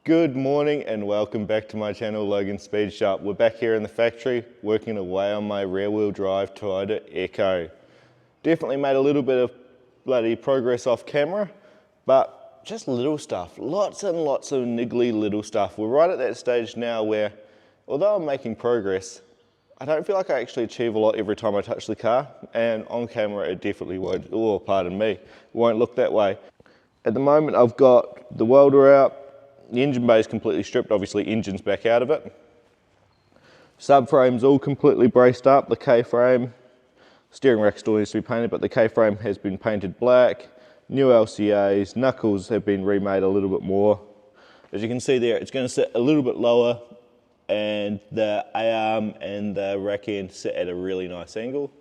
Good morning and welcome back to my channel, Logan Speed Shop. We're back here in the factory working away on my rear wheel drive Toyota Echo. Definitely made a little bit of bloody progress off camera, but just little stuff, lots and lots of niggly little stuff. We're right at that stage now where, although I'm making progress, I don't feel like I actually achieve a lot every time I touch the car, and on camera it definitely won't, oh pardon me, won't look that way. At the moment I've got the welder out. The engine bay is completely stripped, obviously engine's back out of it. Subframe's all completely braced up, the K-frame. Steering rack still needs to be painted, but the K-frame has been painted black. New LCAs, knuckles have been remade a little bit more. As you can see there, it's going to sit a little bit lower, and the A-arm and the rack end sit at a really nice angle.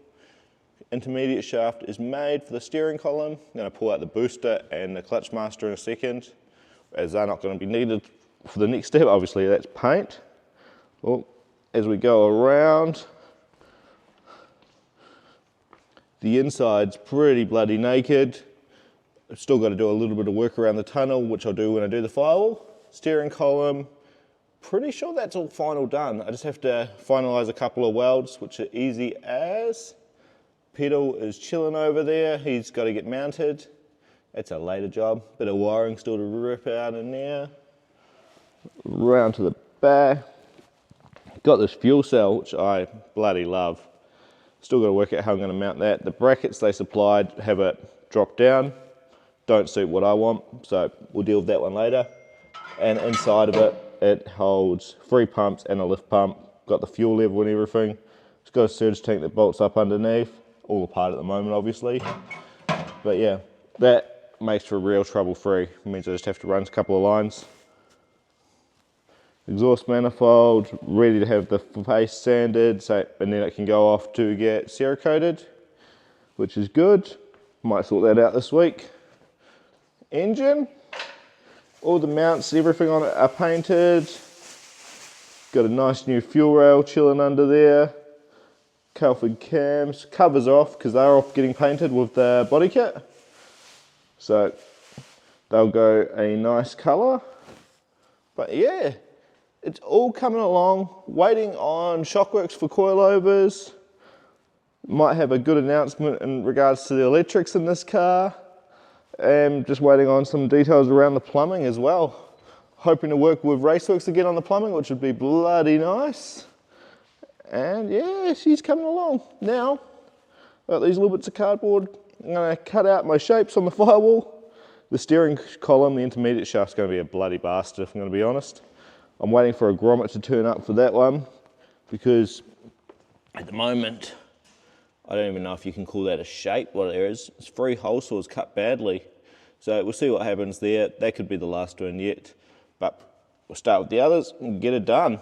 Intermediate shaft is made for the steering column. I'm going to pull out the booster and the clutch master in a second, as they're not going to be needed for the next step. Obviously that's paint. Well, as we go around, the inside's pretty bloody naked. I've still got to do a little bit of work around the tunnel, which I'll do when I do the firewall. Steering column, pretty sure that's all final done. I just have to finalize a couple of welds, which are easy as. Pedal is chilling over there, he's got to get mounted. It's a later job, bit of wiring still to rip out in there. Round to the back. Got this fuel cell, which I bloody love. Still got to work out how I'm going to mount that. The brackets they supplied have it drop down. Don't suit what I want, so we'll deal with that one later. And inside of it, it holds 3 pumps and a lift pump. Got the fuel level and everything. It's got a surge tank that bolts up underneath. All apart at the moment, obviously. But yeah, that makes for real trouble-free. It means I just have to run a couple of lines. Exhaust manifold, ready to have the face sanded, so, and then it can go off to get Cerakoted, which is good. Might sort that out this week. Engine, all the mounts, everything on it are painted. Got a nice new fuel rail chilling under there. Calford cams, covers off because they're off getting painted with the body kit. So they'll go a nice colour. But yeah, it's all coming along. Waiting on Shockworks for coilovers. Might have a good announcement in regards to the electrics in this car. And just waiting on some details around the plumbing as well. Hoping to work with Raceworks again on the plumbing, which would be bloody nice. And yeah, she's coming along. Now, I've got these little bits of cardboard. I'm going to cut out my shapes on the firewall. The steering column, the intermediate shaft's going to be a bloody bastard, if I'm going to be honest. I'm waiting for a grommet to turn up for that one, because at the moment, I don't even know if you can call that a shape, what it is. It's 3 hole saws cut badly. So we'll see what happens there. That could be the last one yet, but we'll start with the others and get it done.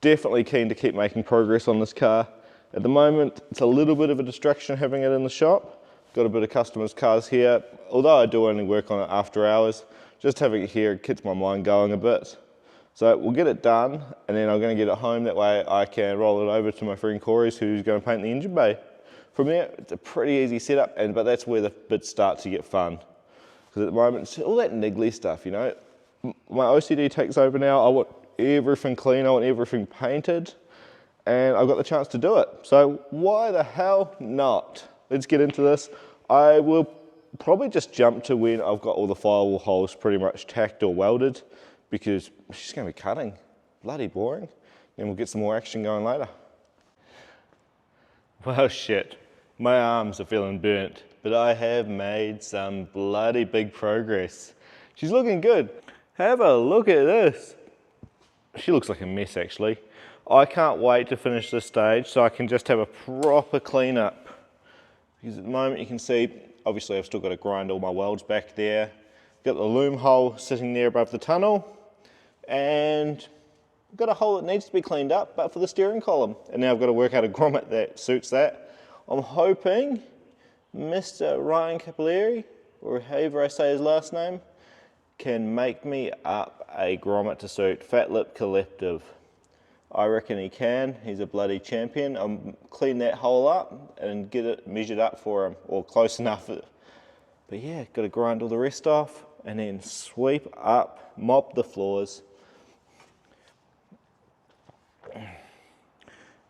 Definitely keen to keep making progress on this car. At the moment, it's a little bit of a distraction having it in the shop. Got a bit of customers' cars here. Although I do only work on it after hours, just having it here gets my mind going a bit. So we'll get it done, and then I'm going to get it home. That way I can roll it over to my friend Corey's, who's going to paint the engine bay. From there, it's a pretty easy setup, but that's where the bits start to get fun. Because at the moment, it's all that niggly stuff, you know. My OCD takes over now. I want everything clean, I want everything painted. And I've got the chance to do it. So why the hell not? Let's get into this. I will probably just jump to when I've got all the firewall holes pretty much tacked or welded, because she's going to be cutting. Bloody boring. Then we'll get some more action going later. Well shit, my arms are feeling burnt, but I have made some bloody big progress. She's looking good. Have a look at this. She looks like a mess actually. I can't wait to finish this stage so I can just have a proper clean up. Because at the moment you can see, obviously I've still got to grind all my welds back there. Got the loom hole sitting there above the tunnel. And I've got a hole that needs to be cleaned up, but for the steering column. And now I've got to work out a grommet that suits that. I'm hoping Mr. Ryan Capilleri, or however I say his last name, can make me up a grommet to suit Fat Lip Collective. I reckon he can. He's a bloody champion. I'll clean that hole up and get it measured up for him, or close enough. But yeah, got to grind all the rest off, and then sweep up, mop the floors.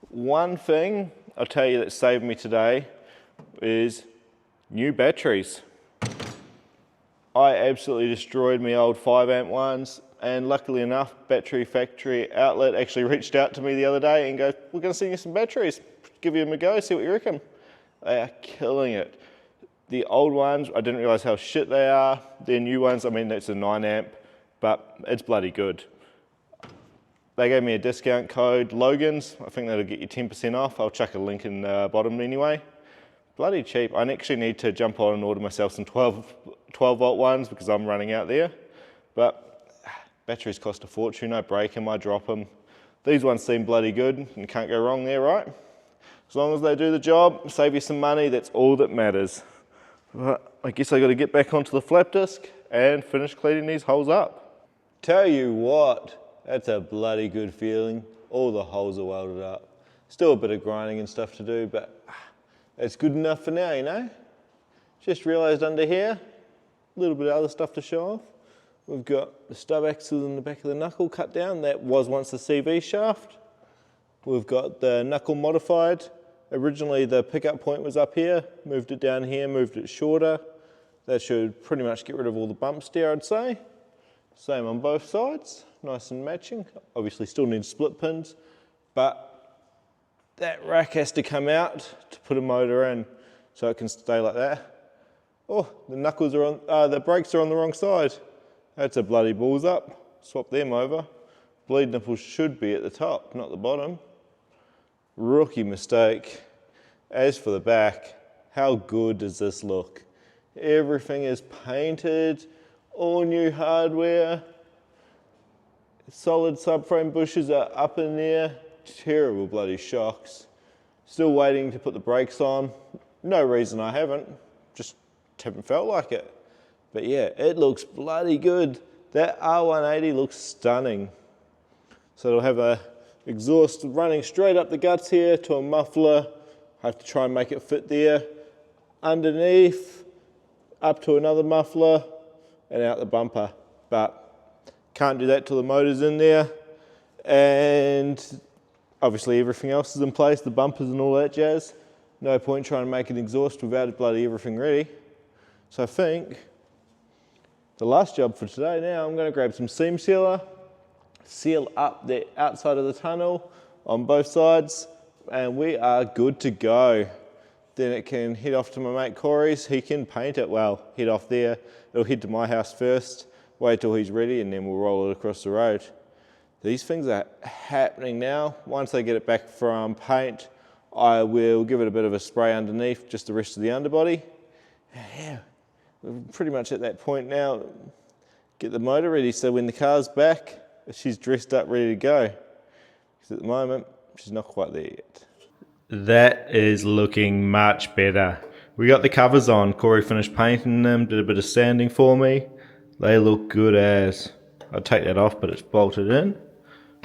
One thing I'll tell you that saved me today is new batteries. I absolutely destroyed my old 5 amp ones, and luckily enough, Battery Factory Outlet actually reached out to me the other day and goes, we're going to send you some batteries, give them a go, see what you reckon. They are killing it. The old ones, I didn't realise how shit they are. The new ones, I mean, that's a 9 amp, but it's bloody good. They gave me a discount code, Logan's. I think that'll get you 10% off. I'll chuck a link in the bottom anyway. Bloody cheap. I actually need to jump on and order myself some 12 volt ones because I'm running out there. But batteries cost a fortune. I break them, I drop them. These ones seem bloody good and can't go wrong there, right? As long as they do the job, save you some money, that's all that matters. But I guess I got to get back onto the flap disc and finish cleaning these holes up. Tell you what. That's a bloody good feeling. All the holes are welded up. Still a bit of grinding and stuff to do, but it's good enough for now, you know? Just realised under here, a little bit of other stuff to show off. We've got the stub axle in the back of the knuckle cut down. That was once the CV shaft. We've got the knuckle modified. Originally the pickup point was up here, moved it down here, moved it shorter. That should pretty much get rid of all the bumps there, I'd say. Same on both sides, nice and matching. Obviously still need split pins, but that rack has to come out to put a motor in so it can stay like that. Oh, the knuckles are on, the brakes are on the wrong side. That's a bloody balls up. Swap them over. Bleed nipples should be at the top, not the bottom. Rookie mistake. As for the back, how good does this look? Everything is painted. All new hardware, solid subframe bushes are up in there, terrible bloody shocks. Still waiting to put the brakes on. No reason I haven't, just haven't felt like it. But yeah, it looks bloody good. That R180 looks stunning. So it'll have a exhaust running straight up the guts here to a muffler. I have to try and make it fit there. Underneath, up to another muffler, and out the bumper, but can't do that till the motor's in there. And obviously everything else is in place, the bumpers and all that jazz. No point trying to make an exhaust without bloody everything ready. So I think the last job for today now, I'm going to grab some seam sealer, seal up the outside of the tunnel on both sides, and we are good to go. Then it can head off to my mate Corey's. He can paint it well, head off there. It'll head to my house first, wait till he's ready, and then we'll roll it across the road. These things are happening now. Once they get it back from paint, I will give it a bit of a spray underneath, just the rest of the underbody. Yeah, we're pretty much at that point now. Get the motor ready so when the car's back, she's dressed up, ready to go. Because at the moment, she's not quite there yet. That is looking much better. We got the covers on. Corey finished painting them, did a bit of sanding for me. They look good as. I'll take that off, but it's bolted in.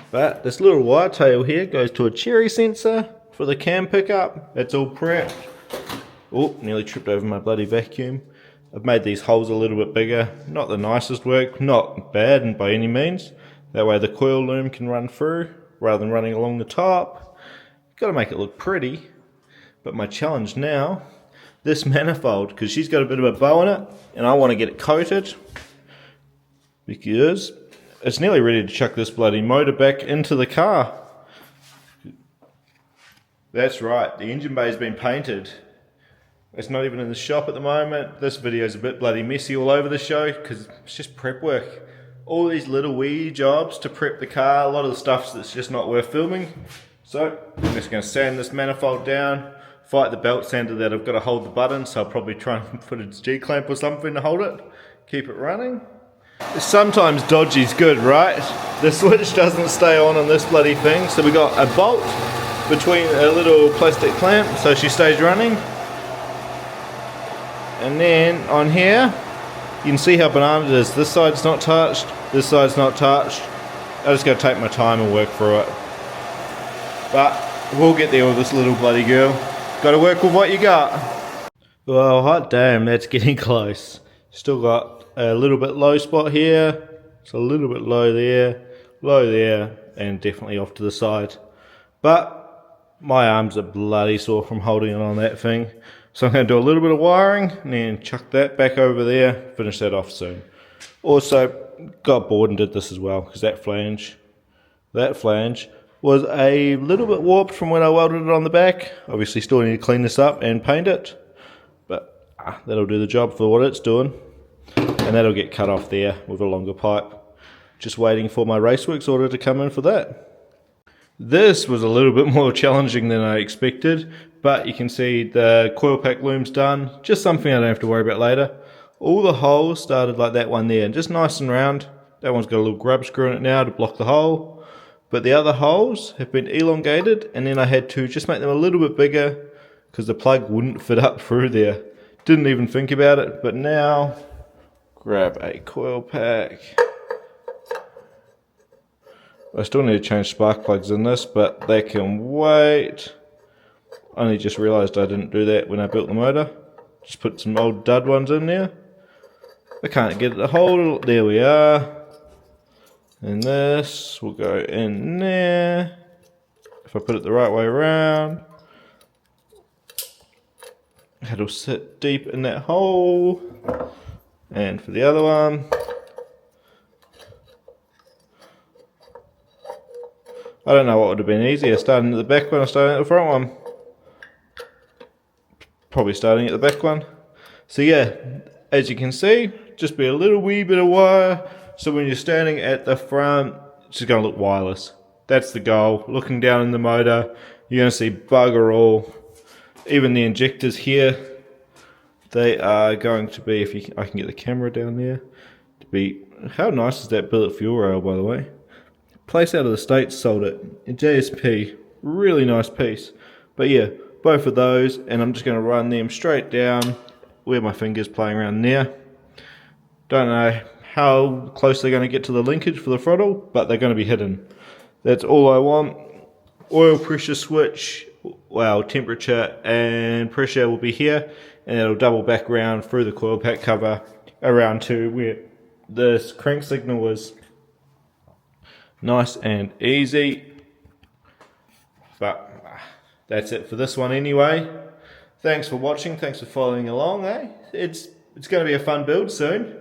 But this little wire tail here goes to a cherry sensor for the cam pickup. It's all prepped. Oh, nearly tripped over my bloody vacuum. I've made these holes a little bit bigger. Not the nicest work, not bad and by any means. That way the coil loom can run through rather than running along the top. Got to make it look pretty. But my challenge now, this manifold, because she's got a bit of a bow in it, and I want to get it coated because it's nearly ready to chuck this bloody motor back into the car. That's right, the engine bay's been painted. It's not even in the shop at the moment. This video's a bit bloody messy all over the show because it's just prep work. All these little wee jobs to prep the car, a lot of the stuff that's just not worth filming. So I'm just going to sand this manifold down, fight the belt sander that I've got to hold the button, so I'll probably try and put a G-clamp or something to hold it, keep it running. Sometimes dodgy's good, right? The switch doesn't stay on this bloody thing, so we got a bolt between a little plastic clamp so she stays running. And then on here, you can see how banana it is. This side's not touched, this side's not touched. I just got to take my time and work through it. But we'll get there with this little bloody girl. Got to work with what you got. Well, hot damn, that's getting close. Still got a little bit low spot here. It's a little bit low there, and definitely off to the side. But my arms are bloody sore from holding on that thing. So I'm going to do a little bit of wiring and then chuck that back over there, finish that off soon. Also, got bored and did this as well, because that flange was a little bit warped from when I welded it on the back. Obviously still need to clean this up and paint it, but that'll do the job for what it's doing. And that'll get cut off there with a longer pipe. Just waiting for my Raceworks order to come in for that. This was a little bit more challenging than I expected, but you can see the coil pack loom's done. Just something I don't have to worry about later. All the holes started like that one there, and just nice and round. That one's got a little grub screw in it now to block the hole. But the other holes have been elongated, and then I had to just make them a little bit bigger because the plug wouldn't fit up through there. Didn't even think about it, but now grab a coil pack. I still need to change spark plugs in this, but they can wait. I only just realised I didn't do that when I built the motor. Just put some old dud ones in there. I can't get it to hold. There we are. And this will go in there. If I put it the right way around, it'll sit deep in that hole. And for the other one, I don't know what would have been easier, starting at the back one or starting at the front one. Probably starting at the back one. So yeah, as you can see, just be a little wee bit of wire. So when you're standing at the front, it's just going to look wireless. That's the goal. Looking down in the motor, you're going to see bugger all. Even the injectors here, they are going to be, I can get the camera down there, to be, how nice is that billet fuel rail, by the way? Place out of the States sold it in JSP, really nice piece. But yeah, both of those, and I'm just going to run them straight down where my finger's playing around there. Don't know how close they're going to get to the linkage for the throttle, but they're going to be hidden. That's all I want. Oil pressure switch, well, temperature and pressure will be here, and it'll double back around through the coil pack cover around to where this crank signal is. Nice and easy. But that's it for this one anyway. Thanks for watching, thanks for following along, It's going to be a fun build soon.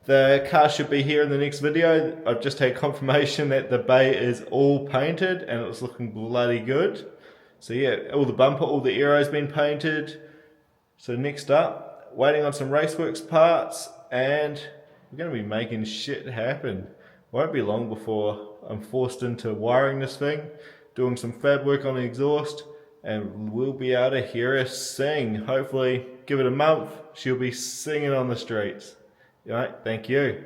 The car should be here in the next video. I've just had confirmation that the bay is all painted and it's looking bloody good. So yeah, all the bumper, all the aero's been painted. So next up, waiting on some Raceworks parts, and we're going to be making shit happen. Won't be long before I'm forced into wiring this thing, doing some fab work on the exhaust, and we'll be able to hear her sing. Hopefully, give it a month, she'll be singing on the streets. Alright, thank you.